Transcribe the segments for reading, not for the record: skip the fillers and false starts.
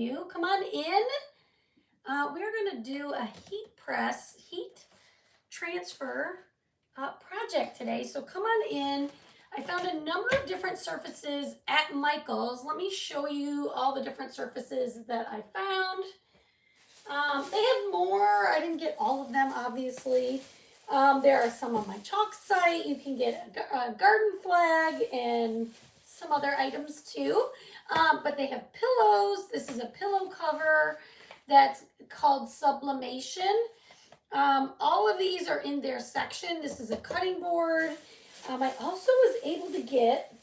you. Come on in. We're going to do a heat transfer project today. So come on in. I found a number of different surfaces at Michael's. Let me show you all the different surfaces that I found. They have more. I didn't get all of them, obviously. There are some on my chalk site. You can get a garden flag and some other items too. But they have pillows. This is a pillow cover that's called Sublimation. All of these are in their section. This is a cutting board. I also was able to get,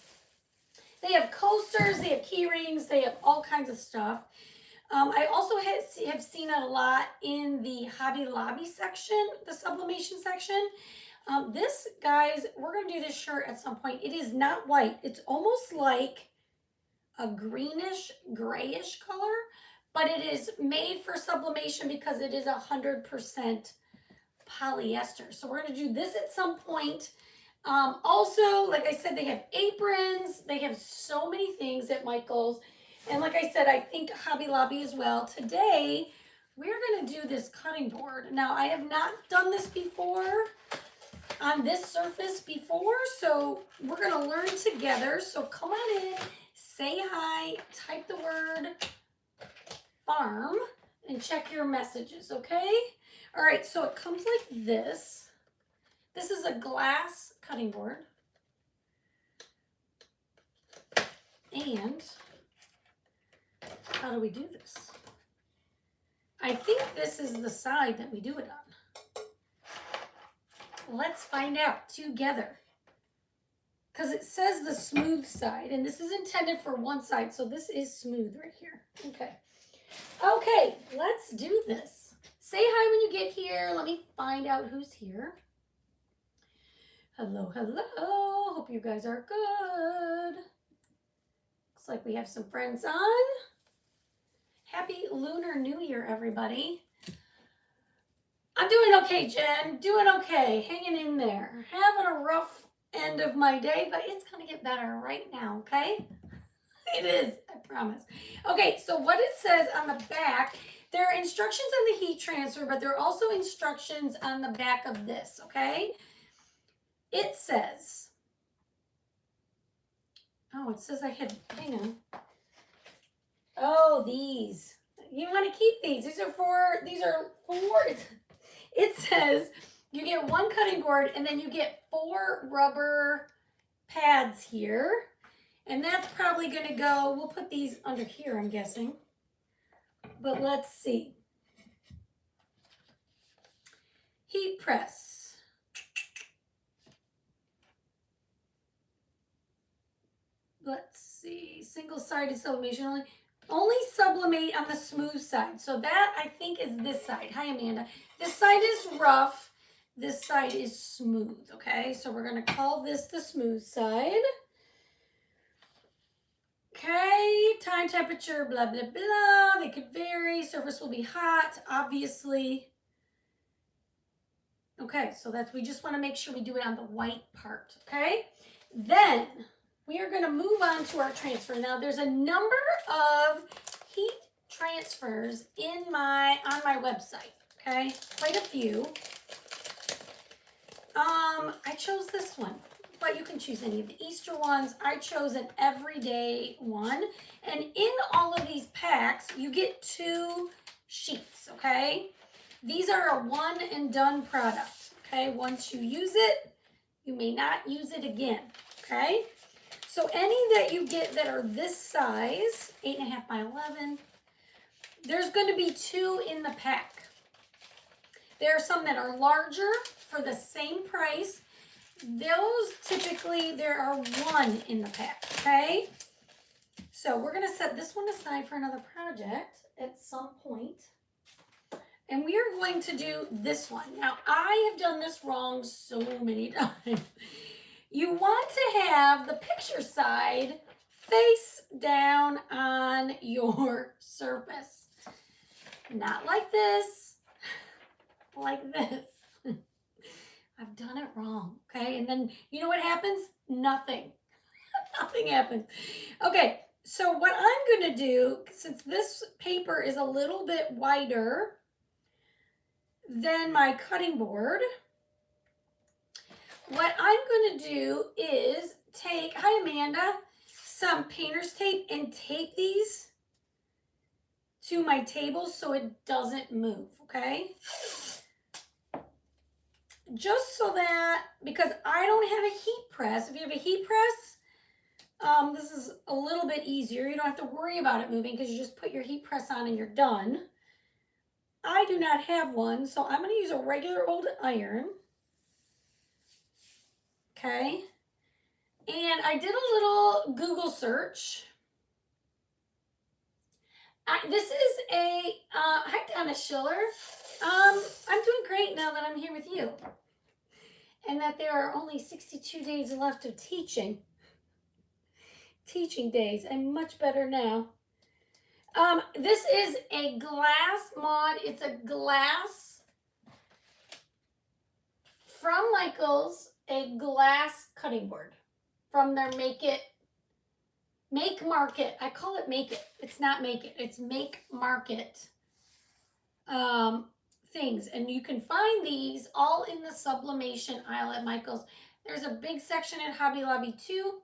they have coasters, they have key rings, they have all kinds of stuff. I also have seen it a lot in the Hobby Lobby section, the sublimation section. This, guys, we're going to do this shirt at some point. It is not white. It's almost like a greenish, grayish color, but it is made for sublimation because it is 100% polyester. So we're going to do this at some point. Also, like I said, they have aprons. They have so many things at Michael's. And like I said, I think Hobby Lobby as well. Today, we're going to do this cutting board. Now, I have not done this before on this surface before, so we're going to learn together. So come on in, say hi, type the word farm, and check your messages, okay? All right, so it comes like this. This is a glass cutting board. And how do we do this? I think this is the side that we do it on. Let's find out together. Because it says the smooth side, and this is intended for one side, so this is smooth right here. Okay. Okay, let's do this. Say hi when you get here. Let me find out who's here. Hello, hello. Hope you guys are good. Looks like we have some friends on. Happy Lunar New Year, everybody. I'm doing okay, Jen. Doing okay. Hanging in there. Having a rough end of my day, but it's going to get better right now, okay? It is, I promise. Okay, so what it says on the back, there are instructions on the heat transfer, but there are also instructions on the back of this, okay? It says, oh, it says I had, hang on. Oh, these. You want to keep these. These are four, it says you get one cutting board and then you get 4 rubber pads here. And that's probably going to go, we'll put these under here, I'm guessing. But let's see. Heat press. Let's see. Single-sided sublimation. Only sublimate on the smooth side. So that, I think, is this side. Hi, Amanda. This side is rough. This side is smooth, okay? So we're going to call this the smooth side. Okay, time, temperature, blah, blah, blah. They could vary. Surface will be hot, obviously. Okay, so that's, we just want to make sure we do it on the white part, okay? Then we are going to move on to our transfer. Now, there's a number of heat transfers on my website, okay? Quite a few. I chose this one, but you can choose any of the Easter ones. I chose an everyday one. And in all of these packs, you get 2 sheets, okay? These are a one and done product, okay? Once you use it, you may not use it again, okay? So any that you get that are this size, 8.5 by 11, there's going to be 2 in the pack. There are some that are larger for the same price. Those typically, there are 1 in the pack, okay? So we're going to set this one aside for another project at some point. And we are going to do this one. Now, I have done this wrong so many times. You want to have the picture side face down on your surface. Not like this, like this. I've done it wrong, okay? And then you know what happens? Nothing. Nothing happens. Okay, So what I'm going to do, since this paper is a little bit wider than my cutting board, what I'm going to do is take, hi Amanda, some painter's tape and tape these to my table so it doesn't move, okay? Just so that, because I don't have a heat press. If you have a heat press, this is a little bit easier. You don't have to worry about it moving because you just put your heat press on and you're done. I do not have one, so I'm going to use a regular old iron. Okay. And I did a little Google search. This is a, hi Donna Schiller. I'm doing great now that I'm here with you. And that there are only 62 days left of teaching days. I'm much better now. This is a glass mod. It's a glass from Michaels, a glass cutting board from their Make Market. I call it Make It. It's not Make It. It's Make Market things. And you can find these all in the sublimation aisle at Michaels. There's a big section at Hobby Lobby too.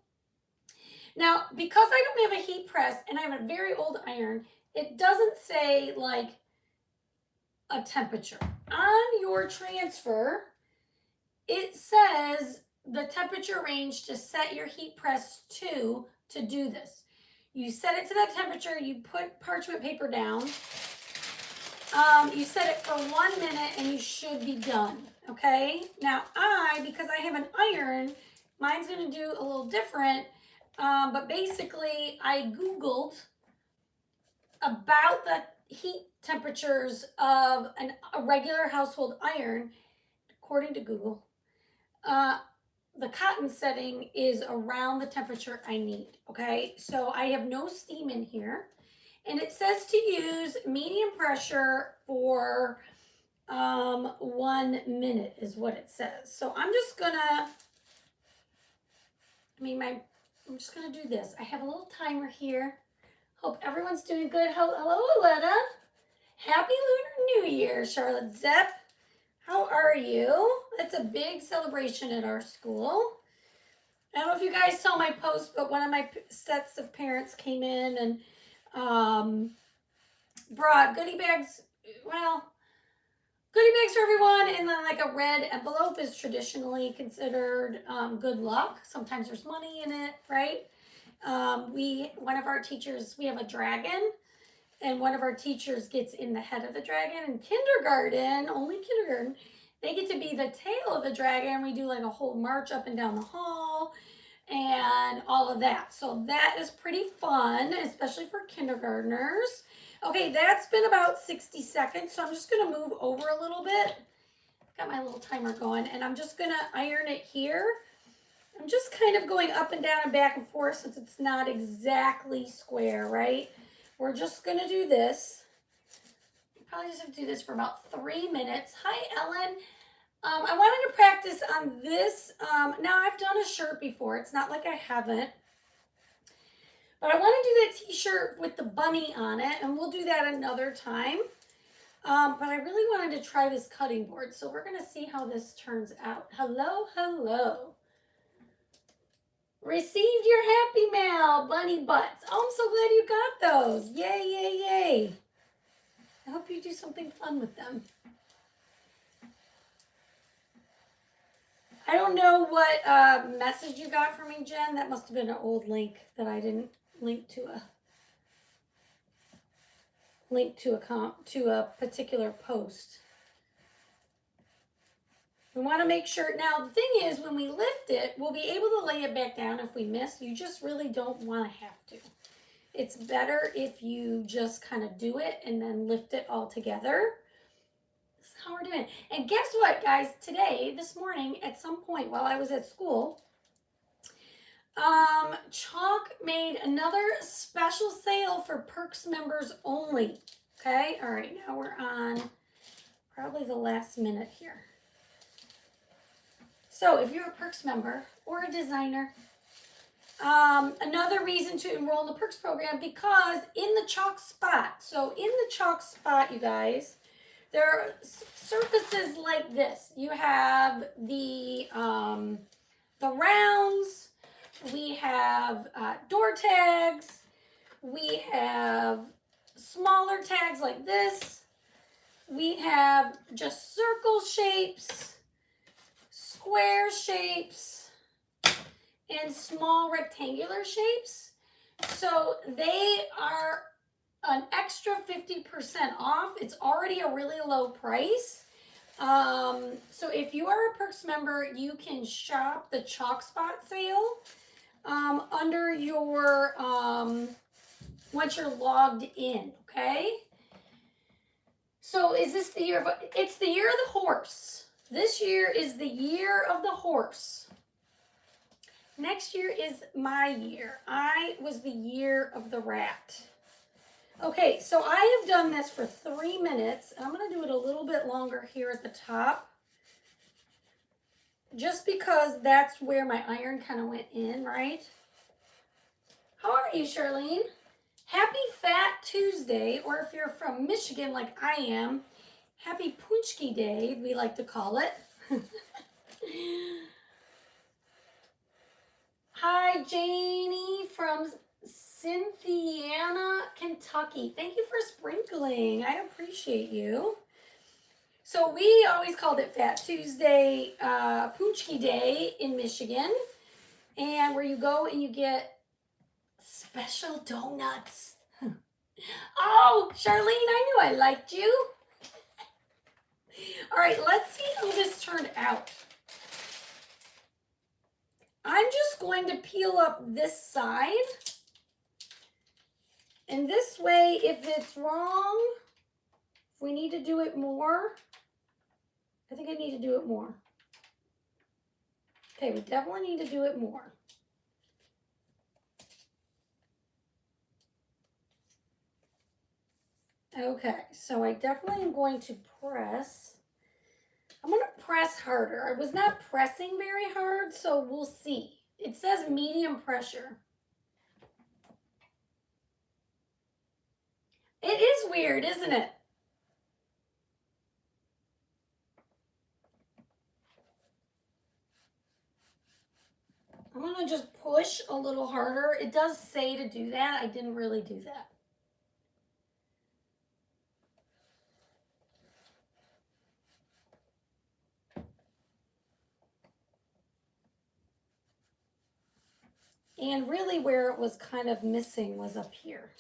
Now, because I don't have a heat press and I have a very old iron, it doesn't say like a temperature. On your transfer, it says the temperature range to set your heat press to do this. You set it to that temperature, you put parchment paper down, you set it for 1 minute and you should be done, okay? Now because I have an iron, mine's gonna do a little different, but basically I Googled about the heat temperatures of a regular household iron. According to Google, the cotton setting is around the temperature I need, okay? So I have no steam in here. And it says to use medium pressure for 1 minute is what it says. So I'm just gonna, I'm just gonna do this. I have a little timer here. Hope everyone's doing good. Hello, Aletta. Happy Lunar New Year, Charlotte Zepp. How are you? It's a big celebration at our school. I don't know if you guys saw my post, but one of my sets of parents came in and brought goodie bags. Well, goodie bags for everyone, and then like a red envelope is traditionally considered good luck. Sometimes there's money in it, right? One of our teachers, we have a dragon, and one of our teachers gets in the head of the dragon. In kindergarten, only kindergarten, they get to be the tail of the dragon. We do like a whole march up and down the hall and all of that. So that is pretty fun, especially for kindergartners. Okay, that's been about 60 seconds. So I'm just going to move over a little bit. Got my little timer going, and I'm just going to iron it here. I'm just kind of going up and down and back and forth since it's not exactly square, right? We're just going to do this. You probably just have to do this for about 3 minutes. Hi, Ellen. I wanted to practice on this. Now, I've done a shirt before. It's not like I haven't. But I want to do that t-shirt with the bunny on it, and we'll do that another time. But I really wanted to try this cutting board, so we're going to see how this turns out. Hello, hello. Received your happy mail, bunny butts. Oh, I'm so glad you got those. Yay, yay, yay. I hope you do something fun with them. I don't know what message you got from me, Jen. That must have been an old link that I didn't link to a particular post. We want to make sure. Now, the thing is, when we lift it, we'll be able to lay it back down if we miss. You just really don't want to have to. It's better if you just kind of do it and then lift it all together. This is how we're doing it. And guess what, guys? This morning, at some point while I was at school, Chalk made another special sale for Perks members only. Okay, all right, now we're on probably the last minute here. So if you're a Perks member or a designer, Another reason to enroll in the Perks program, because in the chalk spot, so in the chalk spot, you guys, there are surfaces like this. You have the rounds, we have door tags, we have smaller tags like this, we have just circle shapes, square shapes, and small rectangular shapes. So they are an extra 50% off. It's already a really low price. So if you are a Perks member, you can shop the Chalk Spot sale under your, once you're logged in, okay? So is this the year of, it's the year of the horse. This year is the year of the horse. Next year is my year. I was the year of the rat. Okay, so I have done this for 3 minutes. I'm going to do it a little bit longer here at the top, just because that's where my iron kind of went in, right? How are you, Charlene? Happy Fat Tuesday, or if you're from Michigan like I am, Happy Punchki Day, we like to call it. Hi, Janie from Cynthiana, Kentucky. Thank you for sprinkling. I appreciate you. So we always called it Fat Tuesday, Punchki Day in Michigan, and where you go and you get special donuts. Oh, Charlene, I knew I liked you. All right, let's see how this turned out. I'm just going to peel up this side. And this way, if it's wrong, if we need to do it more, I think I need to do it more. Okay, we definitely need to do it more. Okay, so I definitely am going to press. I'm going to press harder. I was not pressing very hard, so we'll see. It says medium pressure. It is weird, isn't it? I'm going to just push a little harder. It does say to do that. I didn't really do that. And really where it was kind of missing was up here.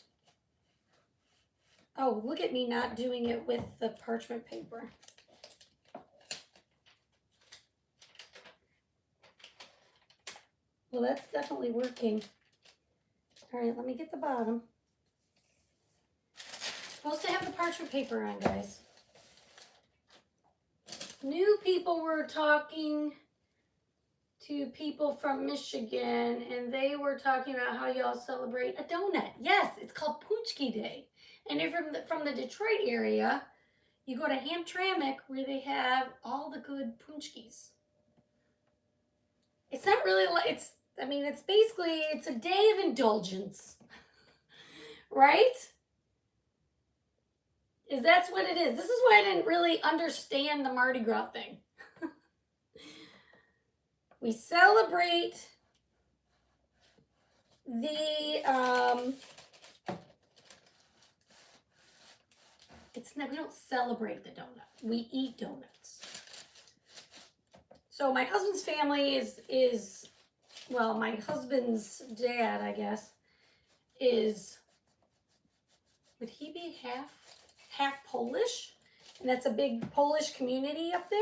Oh, look at me not doing it with the parchment paper. Well, that's definitely working. All right, let me get the bottom. Supposed to have the parchment paper on, guys. New people were talking to people from Michigan, and they were talking about how y'all celebrate a donut. Yes, it's called Punchki Day. And if you're from the Detroit area, you go to Hamtramck where they have all the good punchkis. It's not really like, it's basically, it's a day of indulgence, right? That's what it is. This is why I didn't really understand the Mardi Gras thing. We celebrate the, we don't celebrate the donut. We eat donuts. So my husband's family is well, my husband's dad, I guess, would he be half Polish? And that's a big Polish community up there.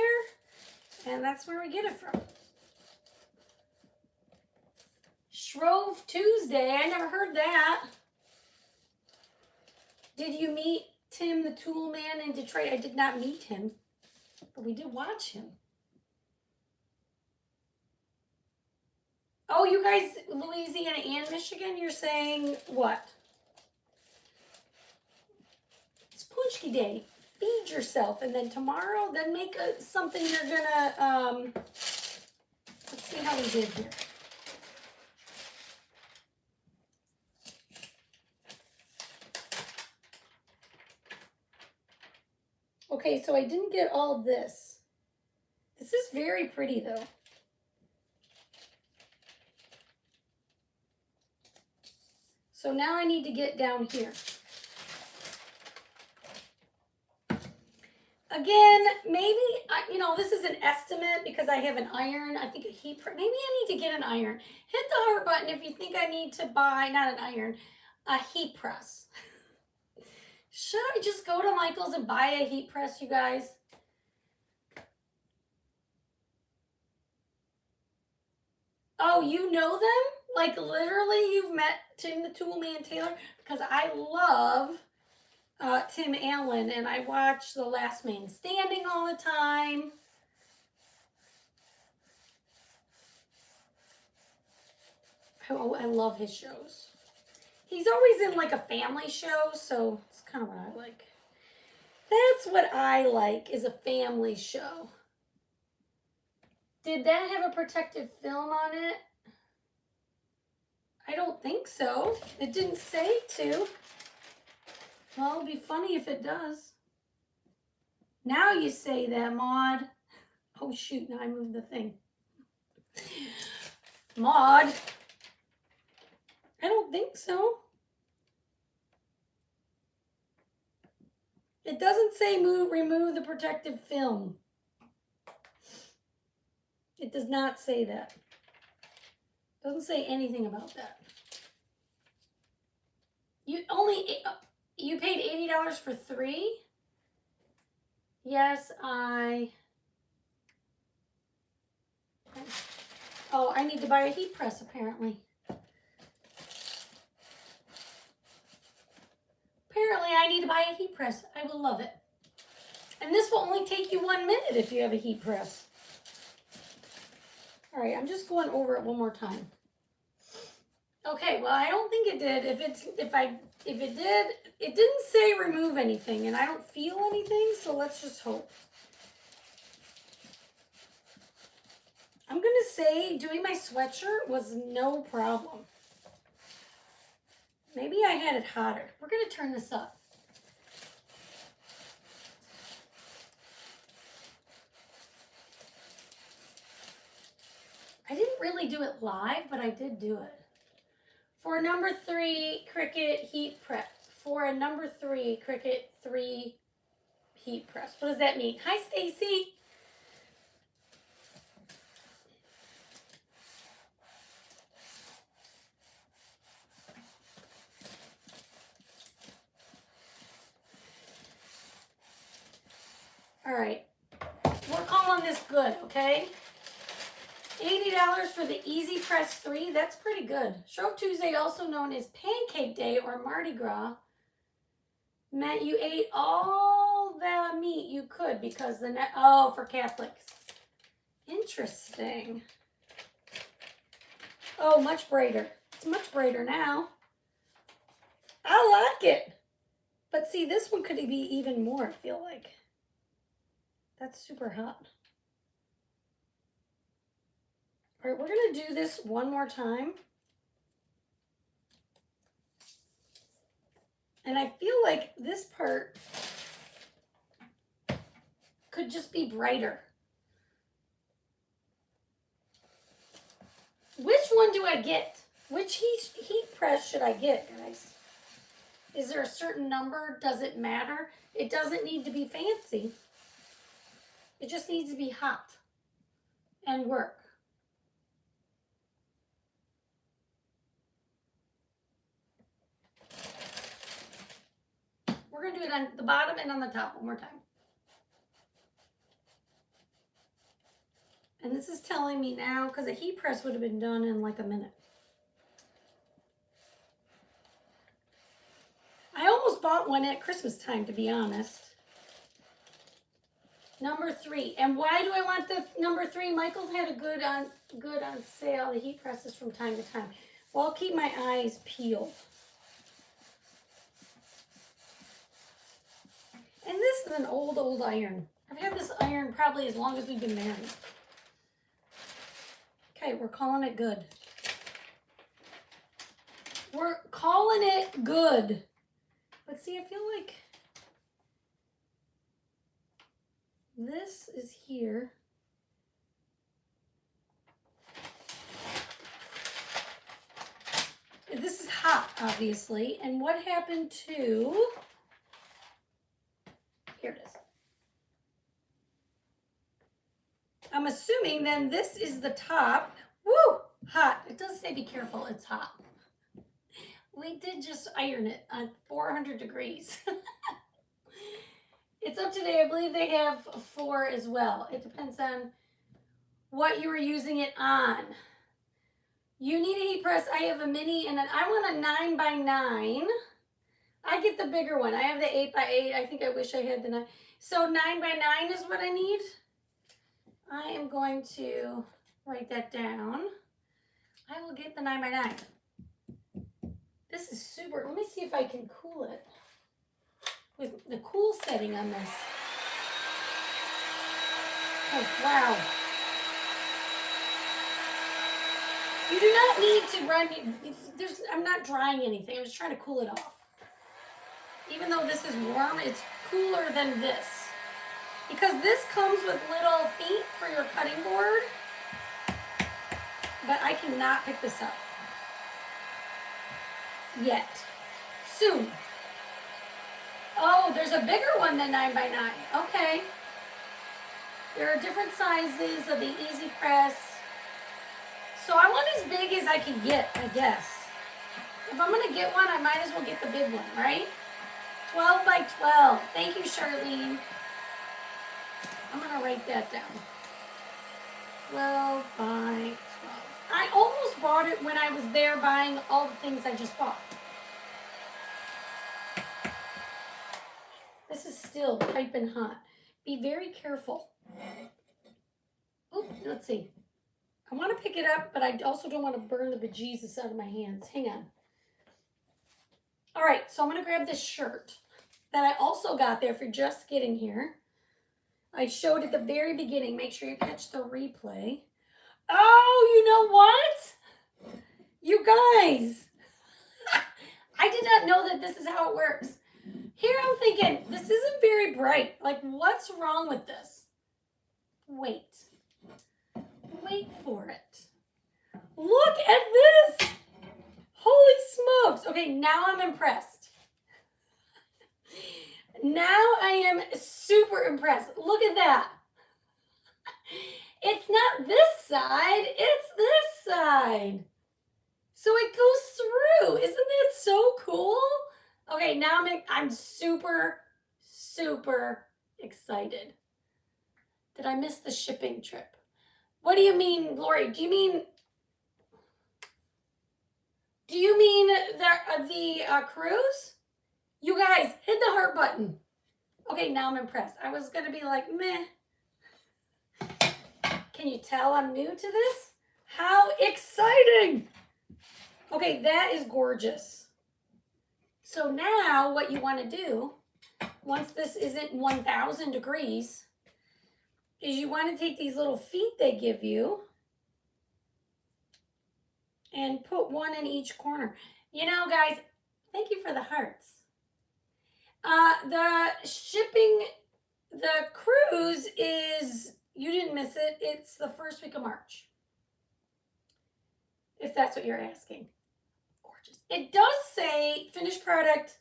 And that's where we get it from. Shrove Tuesday, I never heard that. Did you meet Tim the Tool Man in Detroit? I did not meet him, but we did watch him. Oh, you guys, Louisiana and Michigan, you're saying what? It's Punchki Day. Feed yourself, and then tomorrow, then make something you're gonna, let's see how we did here. Okay, so I didn't get all this. This is very pretty though. So now I need to get down here. Again, maybe, this is an estimate because I have an iron. I think a heat press. Maybe I need to get an iron. Hit the heart button if you think I need to buy, not an iron, a heat press. Should I just go to Michael's and buy a heat press, you guys? Oh, you know them? Like literally you've met Tim the Toolman Taylor? Because I love Tim Allen, and I watch The Last Man Standing all the time. Oh, I love his shows. He's always in like a family show, so it's kind of what I like. That's what I like, is a family show. Did that have a protective film on it? I don't think so. It didn't say to. Well, it'd be funny if it does. Now you say that, Maud. Oh, shoot. Now I moved the thing. Maud. I don't think so. It doesn't say remove the protective film. It does not say that. It doesn't say anything about that. You paid $80 for 3? Yes, Oh, I need to buy a heat press apparently. Apparently I need to buy a heat press. I will love it. And this will only take you 1 minute if you have a heat press. All right, I'm just going over it one more time. Okay, well, I don't think it did. If it did, it didn't say remove anything, and I don't feel anything, so let's just hope. I'm going to say doing my sweatshirt was no problem. Maybe I had it hotter. We're going to turn this up. I didn't really do it live, but I did do it. For a number 3 Cricut heat press. For a number 3 Cricut 3 heat press. What does that mean? Hi, Stacy. All right. We're calling this good, okay? $80 for the Easy Press 3. That's pretty good. Shrove Tuesday, also known as Pancake Day or Mardi Gras, meant you ate all the meat you could because for Catholics. Interesting. Oh, much brighter. It's much brighter now. I like it. But see, this one could be even more, I feel like. That's super hot. All right, we're going to do this one more time. And I feel like this part could just be brighter. Which one do I get? Which heat press should I get, guys? Is there a certain number? Does it matter? It doesn't need to be fancy. It just needs to be hot and work. We're going to do it on the bottom and on the top one more time. And this is telling me now, because a heat press would have been done in like a minute. I almost bought one at Christmas time, to be honest. Number 3. And why do I want the number 3? Michael's had a good on sale, the heat presses from time to time. Well, I'll keep my eyes peeled. And this is an old iron. I've had this iron probably as long as we've been married. Okay, we're calling it good. We're calling it good. But see, I feel like this is here. This is hot, obviously. And what happened to, here it is. I'm assuming then this is the top. Woo, hot. It does say be careful, it's hot. We did just iron it on 400 degrees. It's up today. I believe they have 4 as well. It depends on what you were using it on. You need a heat press. I have a mini and I want a 9x9. I get the bigger one. I have the 8x8. I think I wish I had the 9. So 9x9 is what I need. I am going to write that down. I will get the 9x9. This is super. Let me see if I can cool it with the cool setting on this. Oh, wow. You do not need to run, I'm not drying anything. I'm just trying to cool it off. Even though this is warm, it's cooler than this. Because this comes with little feet for your cutting board. But I cannot pick this up. Yet. Soon. Oh, there's a bigger one than 9x9. Okay. There are different sizes of the Easy Press. So I want as big as I can get, I guess. If I'm going to get one, I might as well get the big one, right? 12x12. Thank you, Charlene. I'm going to write that down. 12x12. I almost bought it when I was there buying all the things I just bought. This is still piping hot. Be very careful. Oh, let's see. I want to pick it up, but I also don't want to burn the bejesus out of my hands. Hang on. All right, so I'm going to grab this shirt that I also got there for just getting here. I showed at the very beginning. Make sure you catch the replay. Oh, you know what? You guys. I did not know that this is how it works. Here I'm thinking, this isn't very bright. Like, what's wrong with this? Wait. Wait for it. Look at this. Holy smokes. Okay, now I'm impressed. Now I am super impressed. Look at that. It's not this side, it's this side. So it goes through. Isn't that so cool? Okay, now I'm super, super excited. Did I miss the shipping trip? What do you mean, Lori? Do you mean the cruise? You guys, hit the heart button. Okay, now I'm impressed. I was going to be like, meh. Can you tell I'm new to this? How exciting! Okay, that is gorgeous. So now what you want to do, once this isn't 1,000 degrees, is you want to take these little feet they give you and put one in each corner. You know, guys, thank you for the hearts. The shipping, the cruise is, you didn't miss it, it's the first week of March. If that's what you're asking. Gorgeous. It does say finished product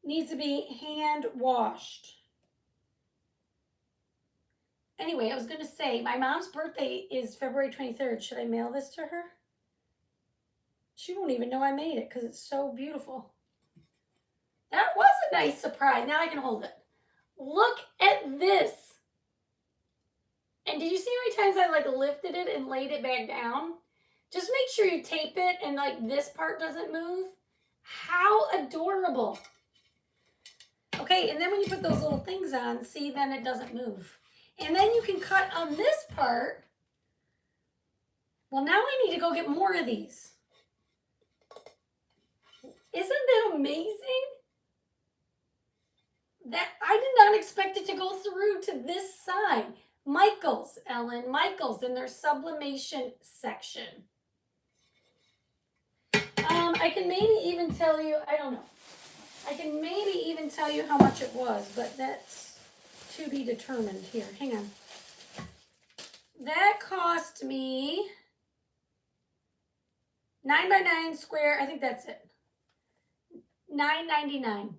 needs to be hand washed. Anyway, I was going to say, my mom's birthday is February 23rd. Should I mail this to her? She won't even know I made it because it's so beautiful. That was a nice surprise. Now I can hold it. Look at this. And did you see how many times I like lifted it and laid it back down? Just make sure you tape it and like this part doesn't move. How adorable. Okay, and then when you put those little things on, see, then it doesn't move. And then you can cut on this part. Well, now I need to go get more of these. Isn't that amazing? That I did not expect it to go through to this side. Michaels, Ellen, Michaels in their sublimation section. I can maybe even tell you, I don't know. I can maybe even tell you how much it was, but that's to be determined here. Hang on. That cost me 9 by 9 square. I think that's it. $9.99.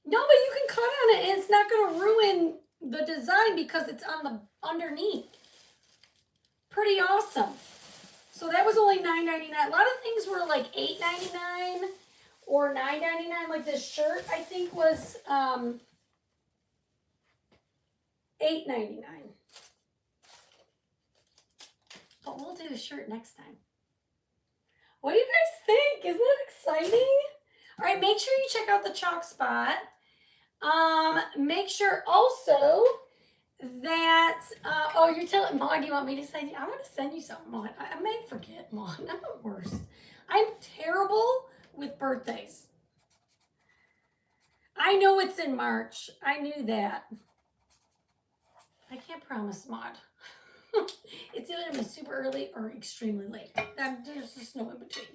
No, but you can cut on it and it's not going to ruin the design because it's on the underneath. Pretty awesome. So that was only $9.99. A lot of things were like $8.99 or $9.99. Like this shirt, I think was $8.99. But we'll do the shirt next time. What do you guys think? Isn't that exciting? All right, make sure you check out the Chalk Spot. Make sure also that, oh, you're telling Maud, do you want me to send you? I'm going to send you something, Maud. I may forget, Maud. I'm the worst. I'm terrible with birthdays. I know it's in March. I knew that. I can't promise, Maud. It's either going to be super early or extremely late. There's just no in between.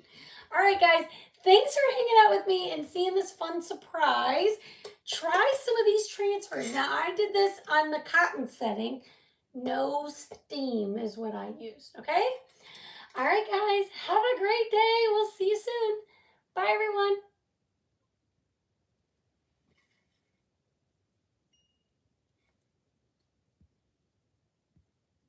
All right, guys. Thanks for hanging out with me and seeing this fun surprise. Try some of these transfers. Now, I did this on the cotton setting. No steam is what I used, okay? All right, guys. Have a great day. We'll see you soon.